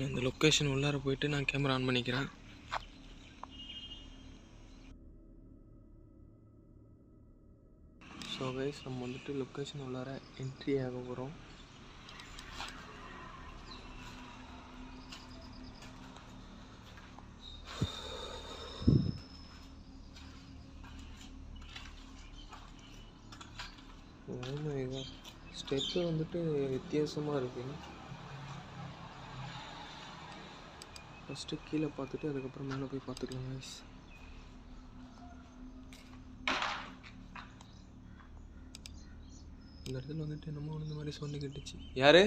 இந்த லொக்கேஷன் உள்ளார போயிட்டு நான் கேமரா ஆன் பண்ணிக்கிறேன். ஸோ கைஸ், நம்ம வந்துட்டு லொக்கேஷன் உள்ளார என்ட்ரி ஆக போகிறோம். ஸ்டெப்பு வந்துட்டு வித்தியாசமாக இருக்குது. ஃபஸ்ட்டு கீழே பார்த்துட்டு அதுக்கப்புறம் மேலே போய் பார்த்துக்கலாம் கைஸ். இந்த இடத்துல வந்துட்டு என்னமோ இந்த மாதிரி சவுண்டு கேட்டுச்சு. யாரு?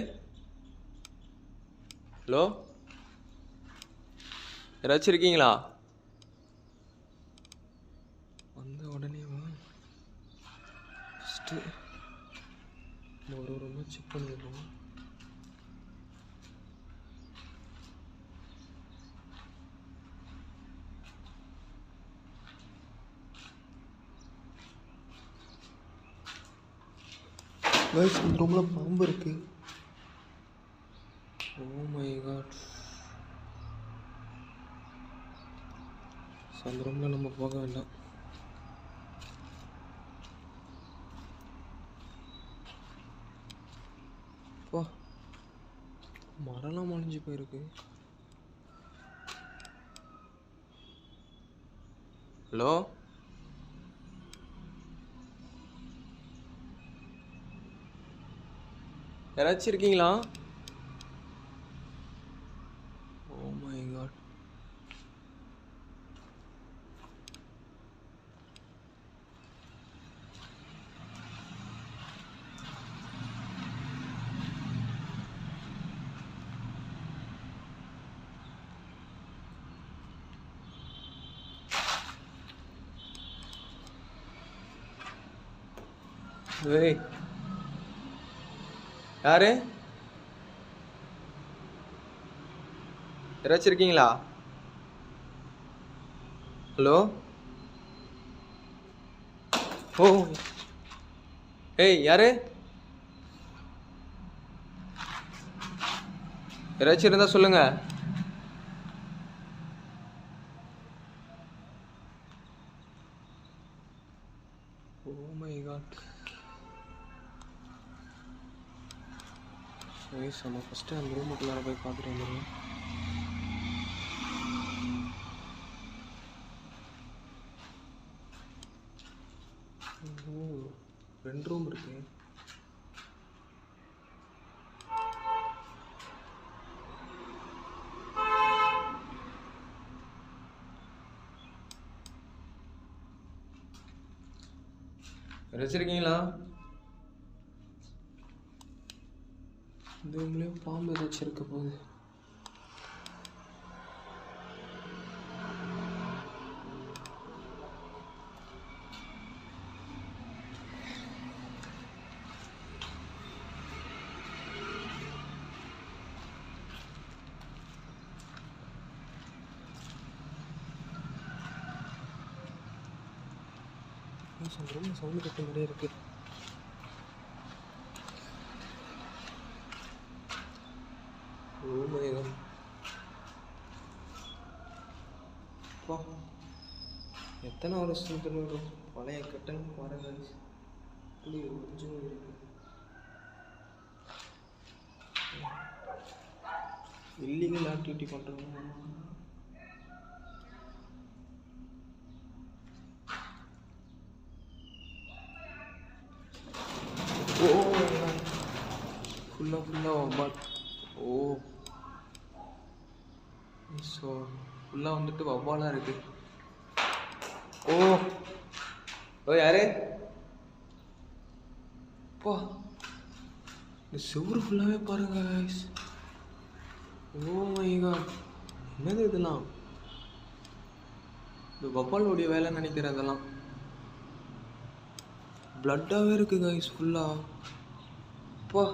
ஹலோ, யாராச்சும் இருக்கீங்களா? வந்த உடனே ஃபஸ்ட்டு ஒரு ரூமாக செக் பண்ணிடுறோம். கைஸ், இந்த ரூமில் பாம்பு இருக்கு. Oh my god. அந்த ரூமில் நம்ம போக வேண்டாம். பா, மரம்லாம் மொழிஞ்சு போயிருக்கு. ஹலோ, யாராச்சும் இருக்கீங்களா? Oh my god. ஏய், யாரு? யாராச்சும் இருக்கீங்களா? ஹலோ. ஓ, ஏய், யாரு? யாராச்சும் இருந்தா சொல்லுங்க. Oh my god. நம்ம ஃபஸ்ட்டு அந்த ரூமுக்குள்ளார போய் பார்த்துட்டு வந்துடுவோம். ஓ, 2 ரூம் இருக்கு. வச்சிருக்கீங்களா? இந்த ரூம்லேயும் பாம்பு ஏதாச்சும் இருக்க போகுது. அந்த ரூமில் சவுண்டு கட்ட மாதிரியே இருக்கு. எத்தனை வருஷத்துக்கு வரும் பழைய கட்டணம் பாருங்க. இல்லீகல் ஆக்டிவிட்டி பண்ணுறோம். ஓ, ஃபுல்லாக ஓ, ஸோ ஃபுல்லாக வந்துட்டு வவ்வாலாக இருக்குது. ஓ ஓ, யாரு? பா, இந்த செவ்வறு ஃபுல்லாகவே பாருங்க கைஸ். ஓ மை காட், என்னது இதெல்லாம்? இந்த வவ்வாலுடைய வேலைன்னு நினைக்கிறேன். அதெல்லாம் பிளட்டாகவே இருக்கு கைஸ் ஃபுல்லாக. பா,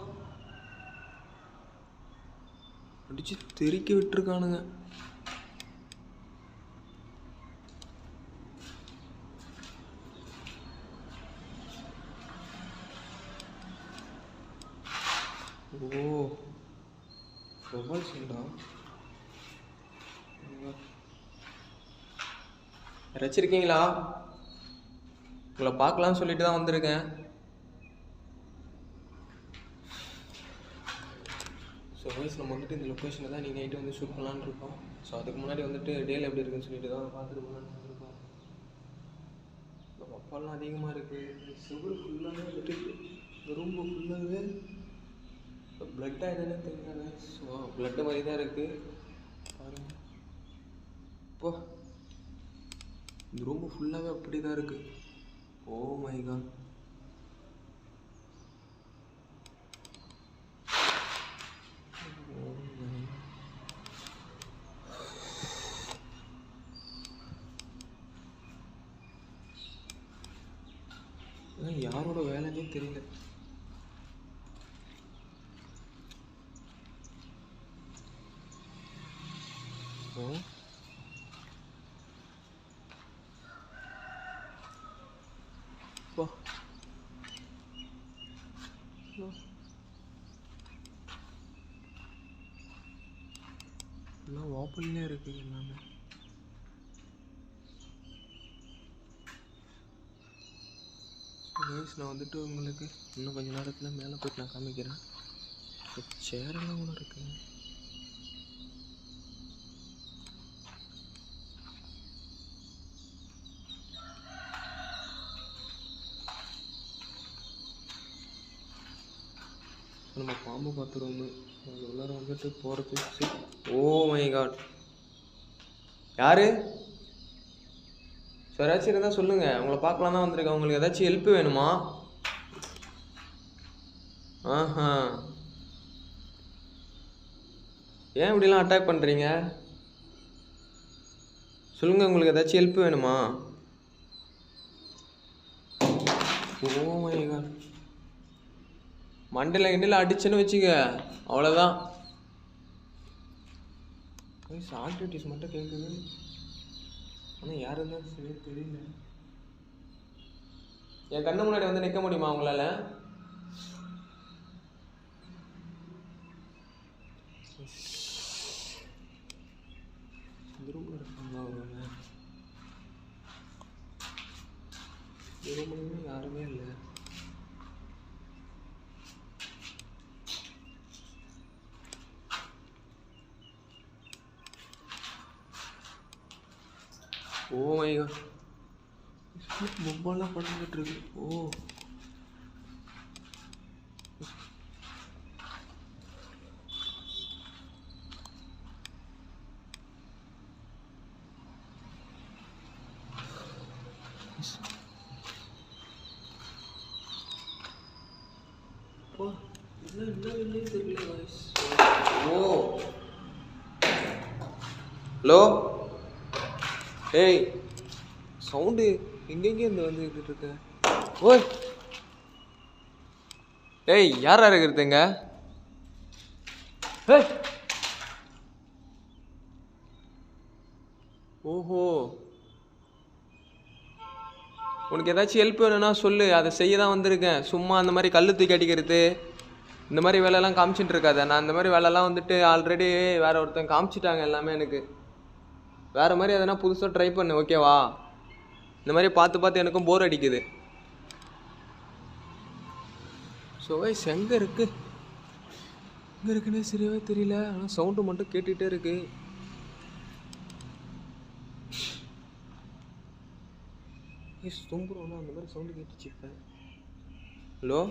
அடிச்சு தெறிக்க விட்டுருக்கானுங்க. ஓ, வவ்வால் சண்டா. வச்சிருக்கீங்களா? உங்களை பார்க்கலான்னு சொல்லிட்டு தான் வந்திருக்கேன். ஸோ வைஸ் நம்ம வந்துட்டு இந்த லொக்கேஷனில் தான் நீங்கள் நைட்டு வந்து ஷூட் பண்ணலான்னு இருக்கோம். ஸோ அதுக்கு முன்னாடி வந்துட்டு டேல எப்படி இருக்குன்னு சொல்லிட்டு தான் பார்த்துட்டு போகலான்னு வந்திருக்கோம். வப்பாலாம் அதிகமாக இருக்குது. சுகர் ஃபுல்லாகவே வந்துட்டு இந்த ரூம்பு ஃபுல்லாகவே ப்ளட்டாக என்னன்னு தெரியல. ஸோ ப்ளட்டு மாதிரி தான் இருக்குது பாருங்கள். இப்போ இந்த ரூம்பு ஃபுல்லாகவே அப்படி தான் இருக்குது. Oh my god. யாரோட வேலைன்னே தெரியல. எல்லாம் ஓப்பன்லேயே இருக்குது எல்லாமே. கைஸ் நான் வந்துட்டு உங்களுக்கு இன்னும் கொஞ்சம் நேரத்தில் மேலே போய்ட்டு நான் காமிக்கிறேன். சேரெல்லாம் கூட இருக்குங்க. நம்ம பாம்பு பார்த்துருவோம். அது உள்ளார வந்துட்டு போகிறதுக்கு. Oh my god. யாரு சார்? ஏதாச்சும் இருந்தால் சொல்லுங்கள். உங்களை பார்க்கலாம் தான் வந்திருக்கேன். உங்களுக்கு ஏதாச்சும் ஹெல்ப் வேணுமா? ஆஹா, ஏன் இப்படிலாம் அட்டாக் பண்ணுறீங்க? சொல்லுங்கள், உங்களுக்கு ஏதாச்சும் ஹெல்ப் வேணுமா? Oh my god. மண்டையில் கிண்டையில் அடிச்சுன்னு வச்சுக்க, அவ்வளோதான். ஆக்டிவிட்டிஸ் மட்டும் கேட்குது. ஆனால் யார் இருந்தாலும் சரி தெரியல. என் கண்ணு முன்னாடி வந்து நிற்க முடியுமா உங்களால்? இந்த ரூமில் இருக்காங்களா? இந்த ரூம்லையுமே யாருமே இல்லை. ஓ மை காட். மொபைல்லாம் படுத்துக்கிட்டு இருக்கு. ஓ ஓ ஹலோ. ஏய், சவுண்டு எங்கெங்கே இருந்து வந்துக்கிட்டு இருக்க? ஓய், ஏய், யாரா இருக்கிறதுங்க? ஏய், ஓஹோ, உனக்கு ஏதாச்சும் ஹெல்ப் வேணும்னா சொல்லு, அதை செய்ய தான் வந்திருக்கேன். சும்மா அந்த மாதிரி கல் தூக்கி அடிக்கிறது இந்த மாதிரி வேலையெல்லாம் காமிச்சிட்டு இருக்காத. நான் இந்த மாதிரி வேலையெல்லாம் வந்துட்டு ஆல்ரெடி வேற ஒருத்தன் காமிச்சிட்டாங்க எல்லாமே. எனக்கு வேறு மாதிரி எதனா புதுசாக ட்ரை பண்ணு, ஓகேவா? இந்த மாதிரி பார்த்து பார்த்து எனக்கும் போர் அடிக்குது. ஸோ வைஸ் எங்கே இருக்கு, எங்கே இருக்குன்னே சரியாவே தெரியல. ஆனால் சவுண்டு மட்டும் கேட்டுகிட்டே இருக்கு. தும்புறோம்னா அந்த மாதிரி சவுண்டு கேட்டுச்சு இப்போ. ஹலோ,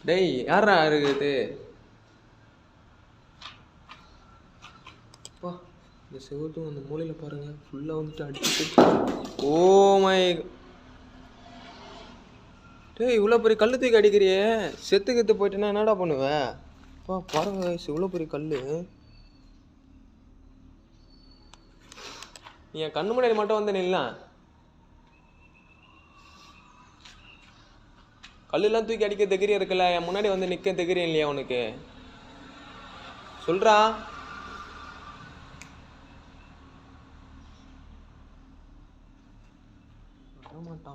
டேய், யாரா இருக்குது? அப்பா, இந்த செவட்டும் அந்த மூலையில் பாருங்கள் ஃபுல்லாக வந்துட்டு அடிச்சுட்டு. ஓ மை, டேய், இவ்வளோ பெரிய கல் தூக்கி அடிக்கிறியே, செத்து போயிட்டேன்னா என்னடா பண்ணுவேன்? அப்பா பாருங்க, இவ்வளோ பெரிய கல். நீ என் கண்ணு முன்னாடி மட்டும் வந்து நில்லாம். கல்லெல்லாம் தூக்கி அடிக்க தைரியம் இருக்குல்ல, என் முன்னாடி வந்து நிற்க தைரியம் இல்லையா உனக்கு? சொல்றா.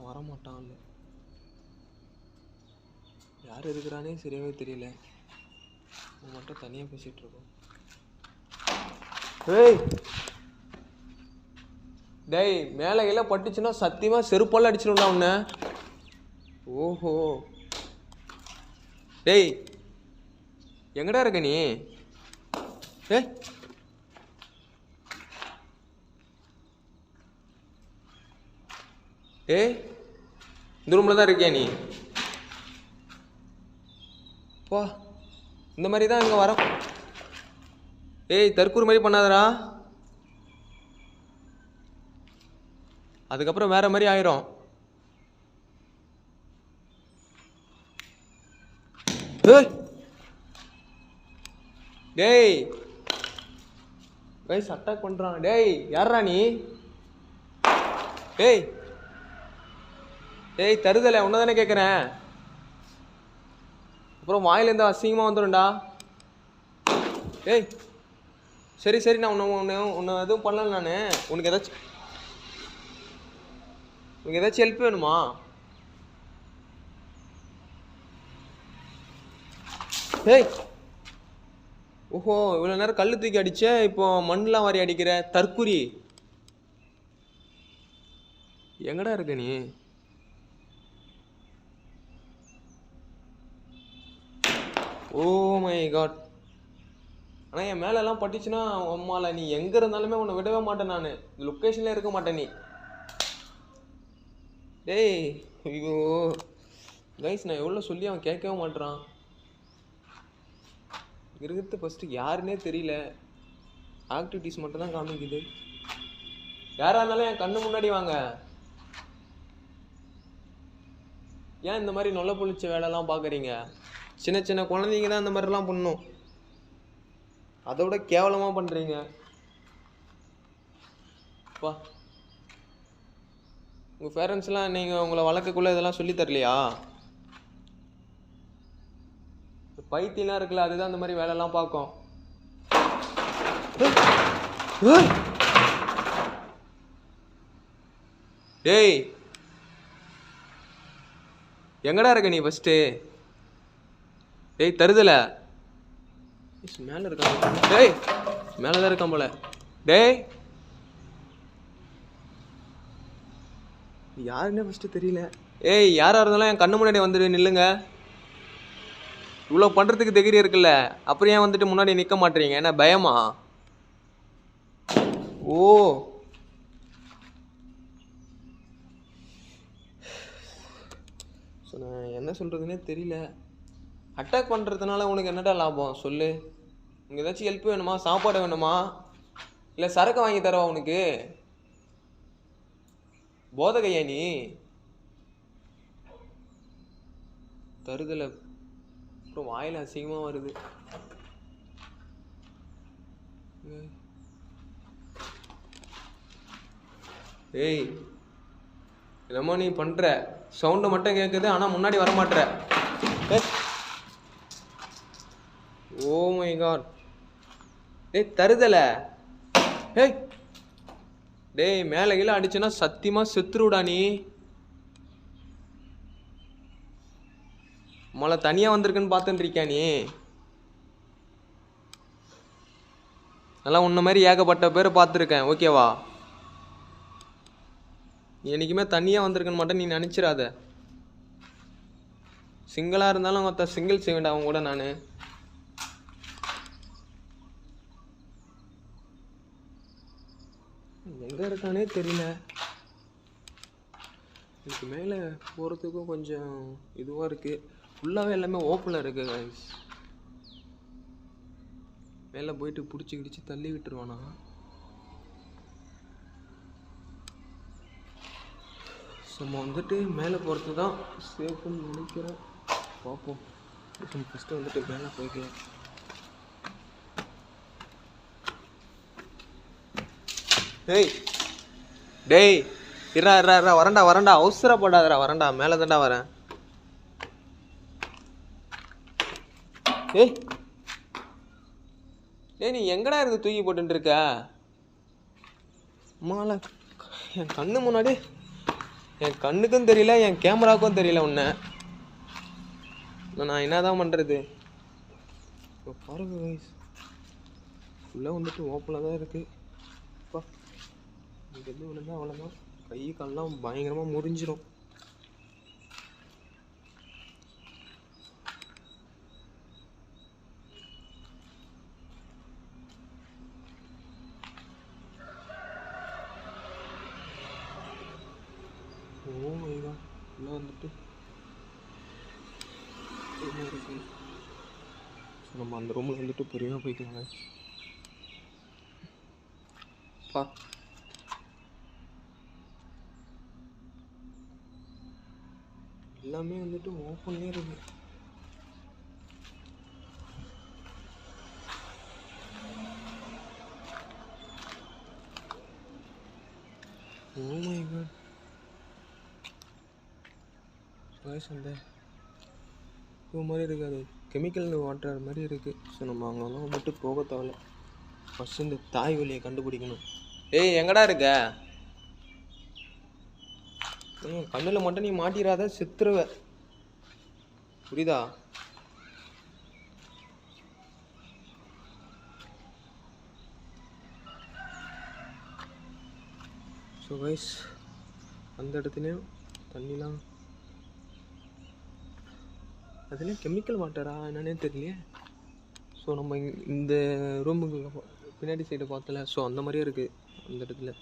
வரமாட்டான். யார் இருக்கிறானே சரியாவே தெரியல. அவன் மட்டும் தனியாக பேசிகிட்டு இருக்கோம். ஏய், டேய் மேலே கீழே பட்டுச்சுன்னா சத்தியமாக செருப்பால் அடிச்சிடும்டா உன்னை. ஓஹோ டேய் எங்கடா இருக்க நீ? ஏ ஏய் இந்த ரூமில் தான் இருக்கியா நீ? போ இந்த மாதிரி தான் இங்கே வர. ஏய் தற்கூறு மாதிரி பண்ணாதடா, அதுக்கப்புறம் வேற மாதிரி ஆயிரும். டேய் கைஸ் அட்டாக் பண்றான். டேய் யாரா நீ? டேய் டேய் தருதலை உன்னதானே கேட்குறேன். அப்புறம் வாயிலேருந்து அசிங்கமாக வந்துடும்டா. டேய் சரி சரி நான் உன்னை எதுவும் பண்ணல. நான் உனக்கு ஏதாச்சும் ஹெல்ப் வேணுமா? டேய் ஓஹோ இவ்வளோ நேரம் கல் தூக்கி அடிச்ச, இப்போ மண்ணெலாம் வாரி அடிக்கிற தற்குறி. எங்கடா இருக்க நீ? Oh my god. ஆனால் என் மேலெல்லாம் பட்டுச்சுன்னா அம்மால நீ எங்கே இருந்தாலுமே உன்னை விடவே மாட்டேன். நான் இந்த லொக்கேஷன்லேயே இருக்க மாட்டேன் நீ. டேய் ஐயோ கைஸ் நான் எவ்வளோ சொல்லி அவன் கேட்கவே மாட்டேறான். இருக்கிறது ஃபஸ்ட்டு யாருன்னே தெரியல, ஆக்டிவிட்டீஸ் மட்டும் தான் காமிக்குது. யாராக இருந்தாலும் என் கண்ணு முன்னாடி வாங்க. ஏன் இந்த மாதிரி நொல்ல பொழிச்ச வேலைலாம் பார்க்குறீங்க? சின்ன சின்ன குழந்தைங்க தான் இந்த மாதிரிலாம் பண்ணும், அதை விட கேவலமாக பண்ணுறீங்க. பா உங்கள் பேரண்ட்ஸ்லாம் நீங்கள் உங்களை வளர்க்கக்குள்ளே இதெல்லாம் சொல்லி தரலையா? பைத்தியெல்லாம் இருக்குல்ல, அதுதான் இந்த மாதிரி வேலைலாம் பார்க்கும். டேய் எங்கடா இருக்க நீ ஃபஸ்ட்டு? டேய் தருதல மேலே இருக்கான். டேய் மேலே தான் இருக்கான் போல. டேய் யாருன்னே ஃபஸ்ட்டு தெரியல. ஏய் யாராக இருந்தாலும் என் கண்ணு முன்னாடி வந்துட்டு நில்லுங்க. இவ்வளோ பண்ணுறதுக்கு தைரியம் இருக்குல்ல, அப்புறம் ஏன் வந்துட்டு முன்னாடி நிற்க மாட்டேறீங்க? என்ன பயமா? ஓ ஸோ நான் என்ன சொல்கிறதுனே தெரியல. அட்டாக் பண்ணுறதுனால உனக்கு என்னடா லாபம் சொல்லு? உனக்கு ஏதாச்சும் ஹெல்ப் வேணுமா? சாப்பாடு வேணுமா? இல்லை சரக்கு வாங்கி தரவா உனக்கு? போதகையா நீ? தருதலை அப்புறம் வாயில் அசிங்கமாக வருது. ஏய் என்னமோ நீ பண்ணுற, சவுண்டு மட்டும் கேட்குது ஆனால் முன்னாடி வர மாட்டுற. ஓ மை காட். டேய் தருதலை, ஏய் டேய் மேலே கீழே அடிச்சுன்னா சத்தியமாக செத்துருடா நீ. மழை தனியாக வந்திருக்குன்னு பார்த்துட்டு இருக்கியா நீ? நல்லா உன்ன மாதிரி ஏகப்பட்ட பேரை பார்த்துருக்கேன், ஓகேவா? நீ என்றைக்குமே தனியாக வந்திருக்குன்னு மட்டும் நீ நினச்சிடாத. சிங்கிளாக இருந்தாலும் மற்ற சிங்கிள் செய்வேண்டா அவங்க கூட. நான் எங்கே இருக்கானே தெரியல. இதுக்கு மேலே போகிறதுக்கும் கொஞ்சம் இதுவாக இருக்குது. ஃபுல்லாகவே எல்லாமே ஓப்பனில் இருக்குது கைஸ். மேலே போயிட்டு பிடிச்சி கிடிச்சு தள்ளி விட்டுருவானா? நம்ம வந்துட்டு மேலே போகிறது தான் சேஃப்னு நினைக்கிறேன். பார்ப்போம். ஃபஸ்ட்டு வந்துட்டு மேலே போய்க்கலாம். டேய் டேய் இரா இரா இரா வரண்டா அவசரப்படாதடா, வரண்டா மேலே தாண்டா வரேன். ஏய் டேய் நீ எங்கடா இருந்து தூக்கி போட்டுட்டு இருக்க? அம்மால என் கண்ணு முன்னாடி, என் கண்ணுக்கும் தெரியல என் கேமராவுக்கும் தெரியல உன்னை. நான் என்னதான் பண்ணுறது? பாருங்க கைஸ், ஃபுல்லாக வந்துட்டு ஓப்பனில் தான் இருக்குது. இங்கேருந்து விழுந்தா அவ்வளோதான், கை கால்லாம் பயங்கரமாக முறிஞ்சிடும். ஓ மை காட், உள்ள வந்துட்டு என்ன இருக்கு? ஸோ நம்ம அந்த ரூமில் வந்துட்டு பொறுமையாக போய்க்கலாங்க. பா எல்லாமே வந்துட்டு ஓப்பன்லேயே இருக்கு. ஓ மை காட், அந்த இது மாதிரி இருக்காது, கெமிக்கல் வாட்டர் மாதிரி இருக்குது. ஸோ நம்ம அங்கெல்லாம் வந்துட்டு போக தேவையில்ல. ஃபஸ்ட்டு இந்த தாய் வழியை கண்டுபிடிக்கணும். ஏய் எங்கடா இருக்க? கண்ணில் மட்டும் நீ மாட்டிடாத, செத்துருவ, புரியுதா? ஸோ கைஸ், அந்த இடத்துலையும் தண்ணிலாம், அதுலேயும் கெமிக்கல் வாட்டரா என்னன்னே தெரியலையே. ஸோ நம்ம இந்த ரூமுக்கு பின்னாடி சைடு பார்த்தல, ஸோ அந்த மாதிரியே இருக்குது அந்த இடத்துல.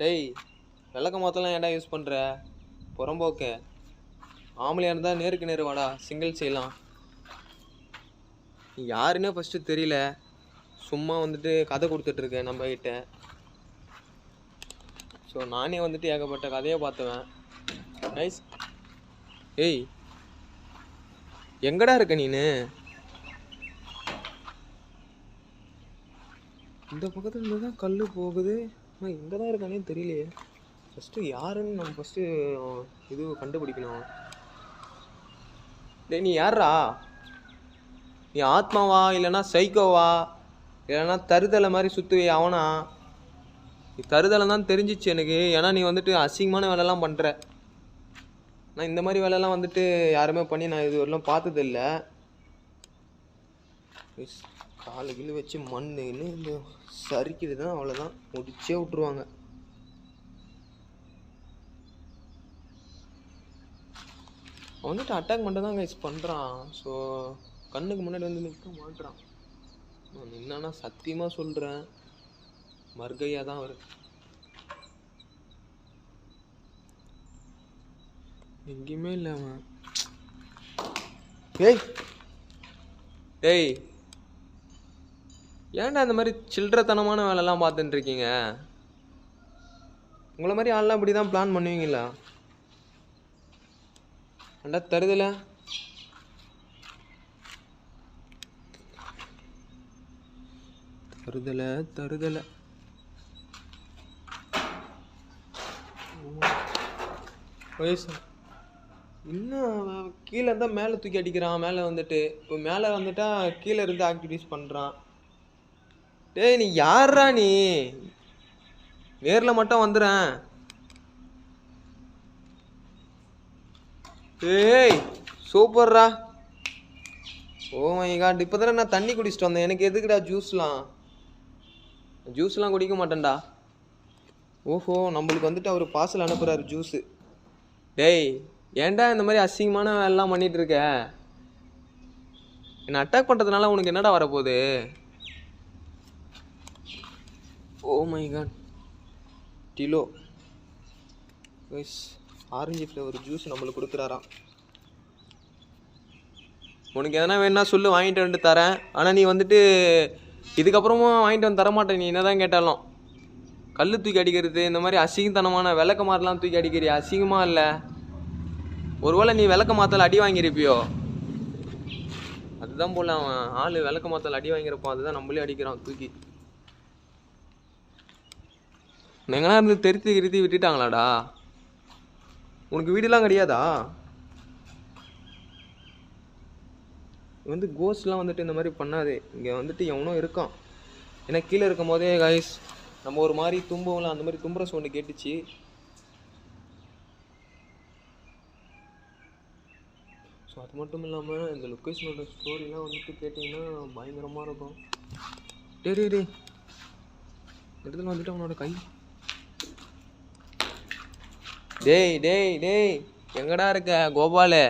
டேய், விளக்க மாத்தலாம் ஏன்டா யூஸ் பண்ணுற? புறம்போக்க ஆம்பளையாக இருந்தால் நேருக்கு நேரு வாடா, சிங்கிள் செய்யலாம். யாருன்னே ஃபஸ்ட்டு தெரியல, சும்மா வந்துட்டு கதை கொடுத்துட்ருக்கேன் நம்ம கிட்ட. ஸோ நானே வந்துட்டு ஏகப்பட்ட கதையை பார்த்துவேன். நைஸ். ஏய் எங்கடா இருக்க நீனு? இந்த பக்கத்துல இருந்து தான் கல் போகுது, ஆனால் எங்கே தான் இருக்கானே தெரியலையே. ஃபஸ்ட்டு யாருன்னு நம்ம ஃபஸ்ட்டு இது கண்டுபிடிக்கணும். டேய் நீ யாரா? நீ ஆத்மாவா இல்லைன்னா சைக்கோவா இல்லைன்னா தருதலை மாதிரி சுற்றுவே அவனா? நீ தருதலை தான் தெரிஞ்சிச்சு எனக்கு, ஏன்னா நீ வந்துட்டு அசிங்கமான வேலைலாம் பண்ணுற. நான் இந்த மாதிரி வேலைலாம் வந்துட்டு யாருமே பண்ணி நான் இது வரலாம் பார்த்ததில்ல. காலு கீழே வச்சு மண்ணுன்னு இந்த சரிக்குது தான், அவ்வளோதான், முடிச்சே விட்ருவாங்க. அவன் வந்துட்டு அட்டாக் மட்டும் தான் கைஸ் பண்ணுறான். ஸோ கண்ணுக்கு முன்னாடி வந்து நிற்க மாட்டுறான். நான் என்னன்னா சத்தியமாக சொல்கிறேன், மர்கையாக தான் வருது. எங்கேயுமே இல்லை அவன். ஏய் டேய், ஏன்டா இந்த மாதிரி சில்லறத்தனமான வேலைலாம் பார்த்துட்டு இருக்கீங்க? உங்களை மாதிரி ஆள்லாம் இப்படி தான் பிளான் பண்ணுவீங்களா? அண்டா தருதலை தருதலை தருதலை வயசு இன்னும் கீழே இருந்தால் மேலே தூக்கி அடிக்கிறான். மேலே வந்துட்டு இப்போ மேலே வந்துட்டா கீழே இருந்து ஆக்டிவிட்டிஸ் பண்ணுறான். டேய் நீ யாரா? நீ நேரில் மட்டும் வந்துடுறேன். ஏய் சூப்பர்ரா. ஓ மை காட், இப்போ தானே நான் தண்ணி குடிச்சிட்டு வந்தேன், எனக்கு எதுக்குடா ஜூஸ்லாம்? ஜூஸ்லாம் குடிக்க மாட்டேன்டா. ஓஹோ, நம்மளுக்கு வந்துட்டு அவர் பார்சல் அனுப்புகிறாரு ஜூஸு. டேய் ஏன்டா இந்த மாதிரி அசிங்கமான வேலைலாம் பண்ணிகிட்டு இருக்க? என்னை அட்டாக் பண்ணுறதுனால உனக்கு என்னடா வரப்போகுது? ஓ மை காட், டிலோ கைஸ், ஆரஞ்சு ஃப்ளேவர் ஜூஸ் நம்மளுக்கு கொடுக்குறாராம். உனக்கு எதனா வேணா சொல்லு, வாங்கிட்டு வந்துட்டு தரேன். ஆனால் நீ வந்துட்டு இதுக்கப்புறமும் வாங்கிட்டு வந்து தரமாட்டேன். நீ என்ன தான் கேட்டாலும் கல் தூக்கி அடிக்கிறது, இந்த மாதிரி அசிங்கத்தனமான விளக்க மாறலாம் தூக்கி அடிக்கிறியா? அசிங்கமாக இல்லை? ஒருவேளை நீ விளக்க மாத்தல அடி வாங்கியிருப்பியோ? அதுதான் போல, அவன் ஆள் விளக்க மாத்தல அடி வாங்கியிருப்பான், அதுதான் நம்மளே அடிக்கிறான் தூக்கி. எங்கன்னா இருந்து தெரித்து கிருத்தி விட்டுட்டாங்களாடா? உனக்கு வீடுலாம் கிடையாதா? வந்து கோஸ்ட்லாம் வந்துட்டு இந்த மாதிரி பண்ணாது. இங்கே வந்துட்டு எவனோ இருக்கான். ஏன்னா கீழே இருக்கும் போதே கைஸ் நம்ம ஒரு மாதிரி தும்பும்ல, அந்த மாதிரி தும்புற சவுண்டு கேட்டுச்சு. ஸோ அது மட்டும் இல்லாமல் இந்த லொக்கேஷனோட ஸ்டோரிலாம் வந்துட்டு கேட்டிங்கன்னா பயங்கரமாக இருக்கும். டேய் டேய் டேய் இடத்துல வந்துட்டு அவனோட கை. டேய் டேய் டேய் எங்கடா இருக்க கோபாலு?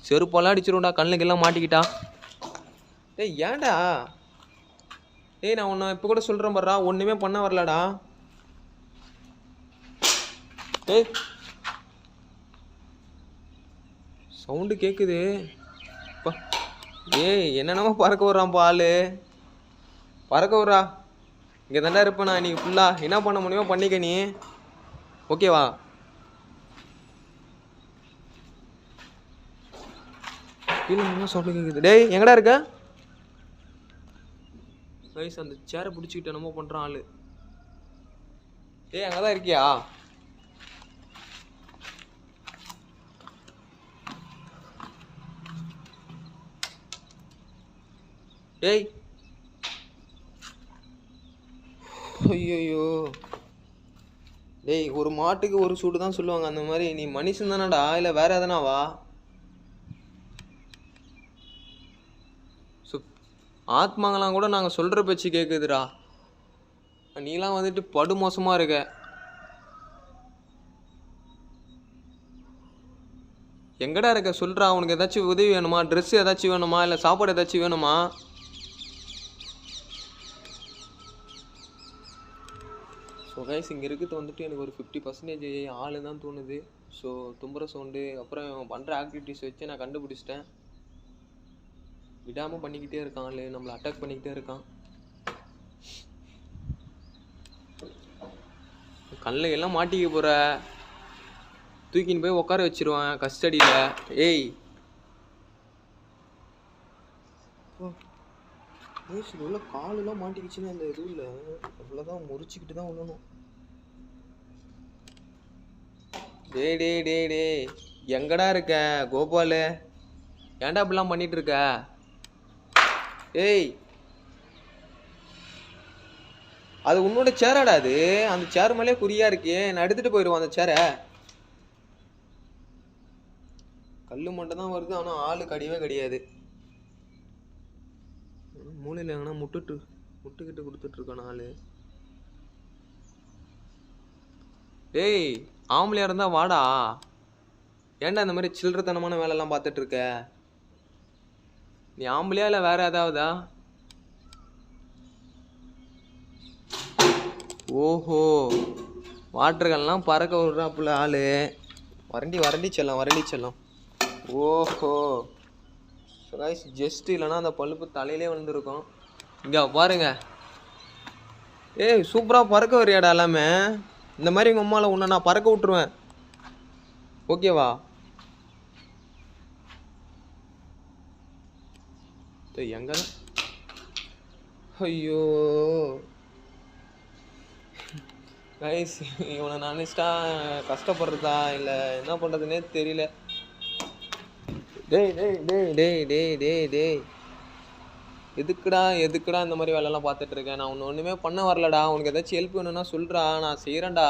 செருப்பெல்லாம் அடிச்சிருவோம்டா, கண்ணுக்கெல்லாம் மாட்டிக்கிட்டா. டேய் ஏன்டா? டேய் நான் உன்னை இப்போ கூட சொல்கிறேன் பாருடா, ஒன்றுமே பண்ண வரலடா. டேய் சவுண்டு கேட்குது. ஏய் என்னென்னமோ பறக்க விட்றான் பால், பறக்க விட்றா. இங்கே தாண்டா இருப்பேன் நான் இன்னைக்கு ஃபுல்லாக. என்ன பண்ண முடியுமோ பண்ணிக்க நீ, ஓகேவா? கீழே என்ன சவுண்டு கேட்குது? டேய் எங்கடா இருக்க? கைஸ் அந்த சேரை பிடிச்சிக்கிட்டு என்னமோ பண்ணுறான் ஆள். டேய் அங்கே தான் இருக்கியா? டேய் ஐயோ டேய், ஒரு மாட்டுக்கு ஒரு சூடு தான் சொல்லுவாங்க, அந்த மாதிரி நீ மனுஷன் தானடா இல்லை வேற எதனாவா? ஆத்மாங்கலாம் கூட நாங்கள் சொல்கிற பேச்சு கேட்குதுடா. நீலாம் வந்துட்டு படு மோசமாக இருக்க. எங்கடா இருக்க சொல்கிறா. உனக்கு ஏதாச்சும் உதவி வேணுமா? ட்ரெஸ் ஏதாச்சும் வேணுமா? இல்லை சாப்பாடு ஏதாச்சும் வேணுமா? ஸோ கைஸ் இங்கே இருக்கிறது வந்துட்டு எனக்கு ஒரு 50% ஆள் தான் தோணுது. ஸோ தும்புற சவுண்டு அப்புறம் பண்ணுற ஆக்டிவிட்டிஸ் வச்சு நான் கண்டுபிடிச்சிட்டேன். விடாமல் பண்ணிக்கிட்டே இருக்கான் ஆள், நம்மளை அட்டாக் பண்ணிக்கிட்டே இருக்கான். கண்ணில் எல்லாம் மாட்டிக்க போகிற, தூக்கின்னு போய் உட்கார வச்சிருவேன் கஸ்டடியில். ஏய் உள்ள காலெல்லாம் மாட்டிக்கிச்சுன்னு அந்த இதுல அவ்வளோதான், முறிச்சுக்கிட்டு தான் விடணும். டேய் டேய் டேய் டேய் எங்கடா இருக்க கோபாலு? ஏன்டா அப்படிலாம் பண்ணிட்டு இருக்க? ஏய் அது உன்னோட சேராடா அது, அந்த சேர் மேலே குறியா இருக்கு. நான் எடுத்துட்டு போயிடுவேன் அந்த சேரை. கல் மட்டும் தான் வருது, ஆனால் ஆளு கடியவே கிடையாது. மூலையில் எங்கன்னா முட்டுக்கிட்டு கொடுத்துட்ருக்கான் ஆள். டேய் ஆம்பளையா இருந்தா வாடா, ஏன்டா இந்த மாதிரி சில்லறத்தனமான வேலைலாம் பார்த்துட்டு இருக்க? நீ ஆம்பளையா இல்லை வேற ஏதாவதா? ஓஹோ வாட்டர்கள்லாம் பறக்க விடுறாப்புல ஆளு. வரண்டி செல்லம். ஓஹோ ஜஸ்ட் இல்லைன்னா அந்த பழுப்பு தலையிலே வந்துருக்கும். இங்கே பாருங்க. ஏய் சூப்பராக பறக்க வரையாடா எல்லாமே. இந்த மாதிரி உங்கள் அம்மாவில் உன்னை நான் பறக்க விட்டுருவேன், ஓகேவா? எங்க ஐயோ கைஸ், இவனை நினச்சிட்டா கஷ்டப்படுறதா இல்லை என்ன பண்ணுறதுனே தெரியல. டேய் டேய் டேய் டேய் டேய் டேய் டேய் எதுக்குடா இந்த மாதிரி வேலைலாம் பார்த்துட்டு இருக்கேன்? நான் ஒன்றுமே பண்ண வரலடா. உனக்கு ஏதாச்சும் ஹெல்ப் வேணும்னா சொல்கிறா, நான் செய்கிறேன்டா.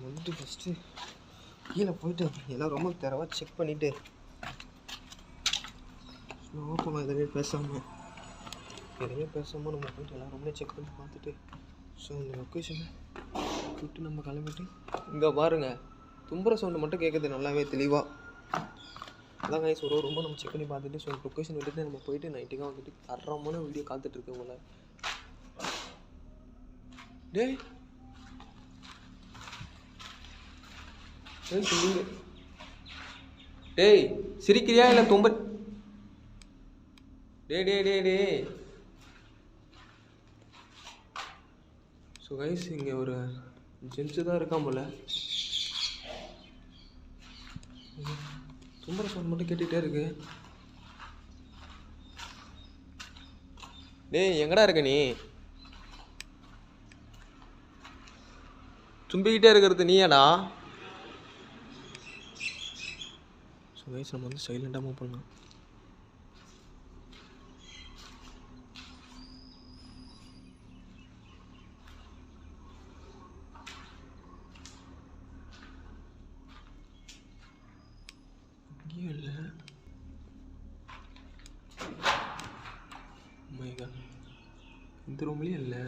வந்துட்டு ஃபஸ்ட்டு கீழே போயிட்டு எல்லாம் ரொம்ப தரவா செக் பண்ணிவிட்டு ஸ்லோவாக போகலாம். எதுவுமே பேசாமல் நம்ம போயிட்டு எல்லாம் ரொம்ப செக் பண்ணி பார்த்துட்டு ஸோ இந்த லொக்கேஷனை விட்டு நம்ம கிளம்பிட்டு. இங்கே பாருங்கள், தும்புற சவுண்டு மட்டும் கேட்குது நல்லாவே தெளிவாக. அதான் கைஸ் ஒரு ரொம்ப நம்ம செக் பண்ணி பார்த்துட்டு ஸோ லொக்கேஷன் விட்டுட்டு நம்ம போயிட்டு நைட்டுக்காக வந்துட்டு தரமான வீடியோ காத்துட்ருக்கு உங்களை. டேய் டேய் சிரிக்கிறியா இல்லை தும்ப? டே டே டே டே ஸோ கைஸ் இங்கே ஒரு ஜென்ஸு தான் இருக்கான் போல. தும்புற சவுண்ட் மட்டும் கேட்டுகிட்டே இருக்கு. டேய் எங்கடா இருக்க நீ? தும்பிக்கிட்டே இருக்கிறது நீயாடா? ஸோ கைஸ் நம்ம வந்து சைலண்டாக மூவ் பண்ணலாம். இந்த ரூம்லேயும் இல்லை.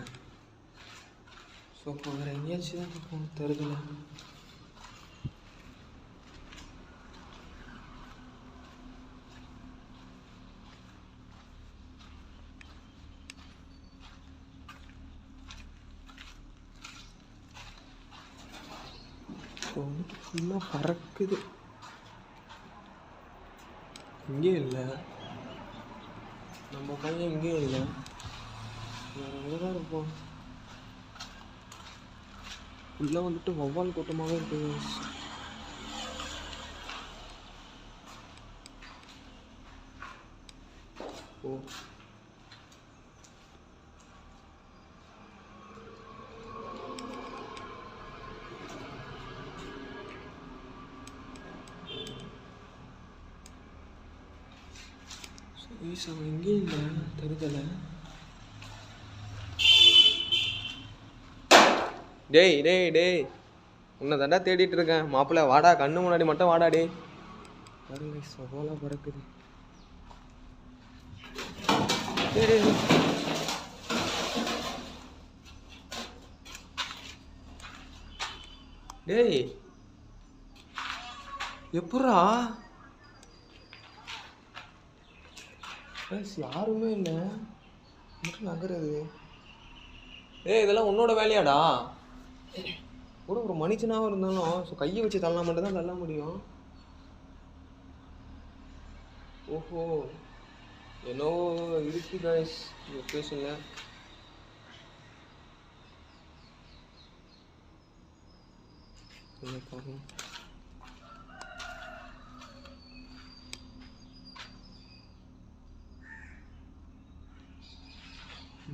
ஸோ இப்போ வேறு எங்கேயாச்சும் தான் இருக்கும் தருதலை. ஃபுல்லாக பறக்குது. இங்கே இல்லை, நம்ம பையன் இங்கே இல்லை, வேறு எங்கே தான் இருப்போம். ஃபுல்லாக வந்துட்டு வௌவால் கூட்டமாகவே இருக்குது. ஓ அவன் எங்கேயும் இல்லை தருதலை. டேய் டேய் டேய், உன்னை தாண்டா தேடிட்டு இருக்கேன் மாப்பிள்ளை. வாடா, கண்ணு முன்னாடி மட்டும் வாடா. டே பாருங்க, சவாலாக பறக்குது. டேய் எப்படா? யாருமே இல்லை, மட்டும் நகருது. ஏய் இதெல்லாம் உன்னோட வேலையாடா? கூட ஒரு மனுஷனாகவும் இருந்தாலும் ஸோ கையை வச்சு தள்ளலாம் மட்டும் தான் தள்ள முடியும். ஓஹோ, என்னோ இருக்கு கைஸ் லொக்கேஷனில்.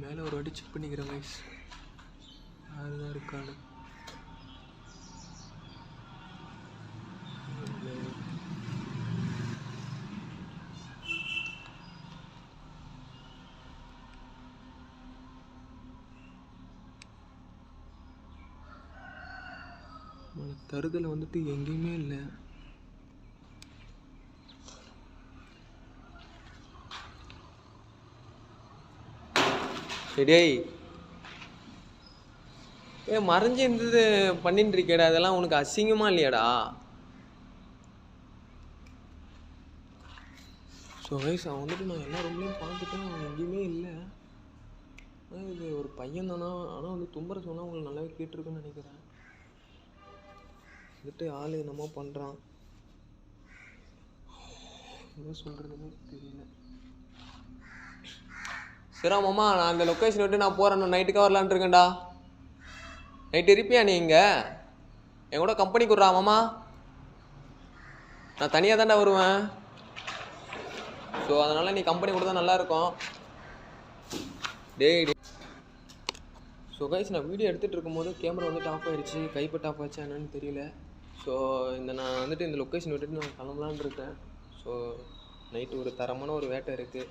மேலே ஒரு வாட்டி செக் பண்ணிக்கிறேன் கைஸ், யாருதான் இருக்கான்னு. தருதலை வந்துட்டு எங்கேயுமே இல்லை. டேய் மறைஞ்சு இருந்தது பண்ணிட்டு இருக்கேடா, அதெல்லாம் உனக்கு அசிங்கமா இல்லையாடா? ஸோ கைஸ் அவன் வந்துட்டு நான் எல்லா ரூம்லேயும் பார்த்துட்டேன், அவன் எங்கேயுமே இல்லை. இது ஒரு பையன் தானா? ஆனால் வந்து தும்பரை சொன்னால் உங்களுக்கு நல்லாவே கேட்டிருக்குன்னு நினைக்கிறேன். வந்துட்டு ஆள் என்னமோ பண்ணுறான், என்ன சொல்கிறதுன்னு தெரியல. சரி மாமா, நான் அந்த லொக்கேஷன் விட்டு நான் போகிறேன், நைட்டுக்காக வரலான்ட்டு இருக்கேன்டா. நைட்டு இருப்பியா நீ இங்கே? என் கூட கம்பெனி கொடுறா மாமா, நான் தனியாக தாண்டா வருவேன். ஸோ அதனால் நீ கம்பெனி கொடுத்தா நல்லாயிருக்கும். டேய் ஸோ கைஸ் நான் வீடியோ எடுத்துகிட்டு இருக்கும்போது கேமரா வந்துட்டு ஆஃப் ஆகிடுச்சு, கைப்பட்டு ஆஃப் ஆச்சா என்னன்னு தெரியல. ஸோ நான் வந்துட்டு இந்த லொக்கேஷன் விட்டுட்டு நான் கிளம்பலான்னு இருக்கேன். ஸோ நைட்டு ஒரு தரமான ஒரு வேட்டை இருக்குது.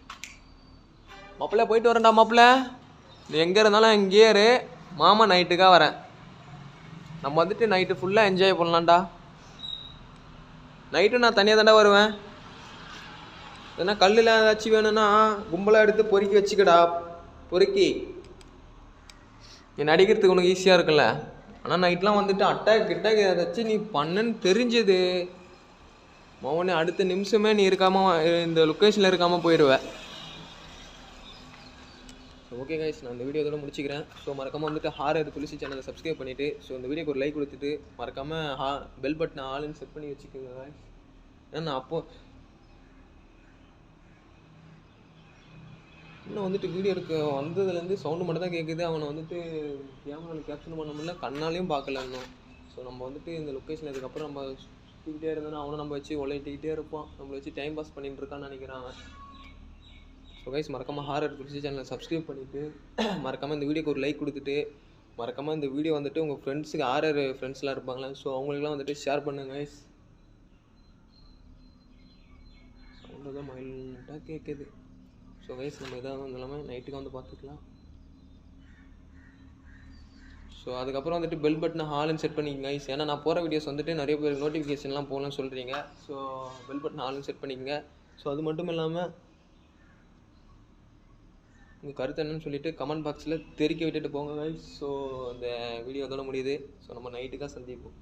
மாப்பிள்ளை போயிட்டு வரேன்டா மாப்பிள்ளை, நீ எங்கே இருந்தாலும் இங்கேயே இரு. மாமா நைட்டுக்காக வரேன், நம்ம வந்துட்டு நைட்டு ஃபுல்லாக என்ஜாய் பண்ணலாம்டா. நைட்டு நான் தனியாக தாண்டா வருவேன். ஏன்னா கல்லில் ஏதாச்சும் வேணும்னா கும்பலாக எடுத்து பொறுக்கி வச்சுக்கடா, பொறுக்கி நீ நடிக்கிறதுக்கு உனக்கு ஈஸியாக இருக்குல்ல. ஆனால் நைட்லாம் வந்துட்டு அட்டாக் கிட்டாக் ஏதாச்சும் நீ பண்ணுன்னு தெரிஞ்சது மவனே அடுத்த நிமிஷமே நீ இந்த லொக்கேஷனில் இருக்காமல் போயிடுவேன். ஓகே கைஸ், நான் இந்த வீடியோ இதோட முடிச்சிக்கிறேன். ஸோ மறக்காமல் வந்துட்டு ஹாரர் துளசி சேனலை சப்ஸ்கிரைப் பண்ணிவிட்டு ஸோ இந்த வீடியோக்கு ஒரு லைக் கொடுத்துட்டு மறக்காமல் பெல் பட்டனை ஆளுன்னு செட் பண்ணி வச்சுக்கோங்க கைஸ். ஏன்னா அப்போது இன்னும் வந்துட்டு வீடியோ எடுக்க வந்ததுலேருந்து சவுண்டு மட்டும் தான் கேட்குது. அவனை வந்துட்டு கேமராவில் கேப்சன் பண்ண முடியல, கண்ணாலையும் பார்க்கல இன்னும். ஸோ நம்ம வந்துட்டு இந்த லொக்கேஷன் இதுக்கப்புறம் நம்ம சுற்றிக்கிட்டே இருந்தோன்னா அவனை நம்ம வச்சு உழைட்டிக்கிட்டே இருப்பான், நம்மளை வச்சு டைம் பாஸ் பண்ணிட்டு இருக்கான்னு நினைக்கிறான் அவன். ஸோ கைஸ் மறக்காமல் ஹாரர் துளசி சேனலை சப்ஸ்கிரைப் பண்ணிவிட்டு மறக்காமல் இந்த வீடியோக்கு ஒரு லைக் கொடுத்துட்டு மறக்காமல் இந்த வீடியோ வந்துட்டு உங்கள் ஃப்ரெண்ட்ஸுக்கு ஹாரர் ஃப்ரெண்ட்ஸ்லாம் இருப்பாங்களே ஸோ அவங்களுக்குலாம் வந்துட்டு ஷேர் பண்ணுங்க கைஸ். சவுண்டு தான் மைல்டாக கேட்குது. ஸோ கைஸ் நம்ம எதாவது வந்து இல்லாமல் நைட்டுக்கு வந்து பார்த்துக்கலாம். ஸோ அதுக்கப்புறம் வந்துட்டு பெல் பட்டனை ஹாலுன்னு செட் பண்ணிக்கங்க கைஸ். ஏன்னா நான் போகிற வீடியோஸ் வந்துட்டு நிறைய பேர் நோட்டிஃபிகேஷன்லாம் போகலன்னு சொல்கிறீங்க. ஸோ பெல் பட்டன் ஹாலுன்னு செட் பண்ணிக்கங்க. ஸோ அது மட்டும் இல்லாமல் உங்கள் கருத்து என்னன்னு சொல்லிட்டு கமெண்ட் பாக்ஸில் தெரிக்க விட்டுட்டு போங்க guys. ஸோ இந்த வீடியோ அதோட முடியுது. ஸோ நம்ம நைட்டுக்காக சந்திப்போம்.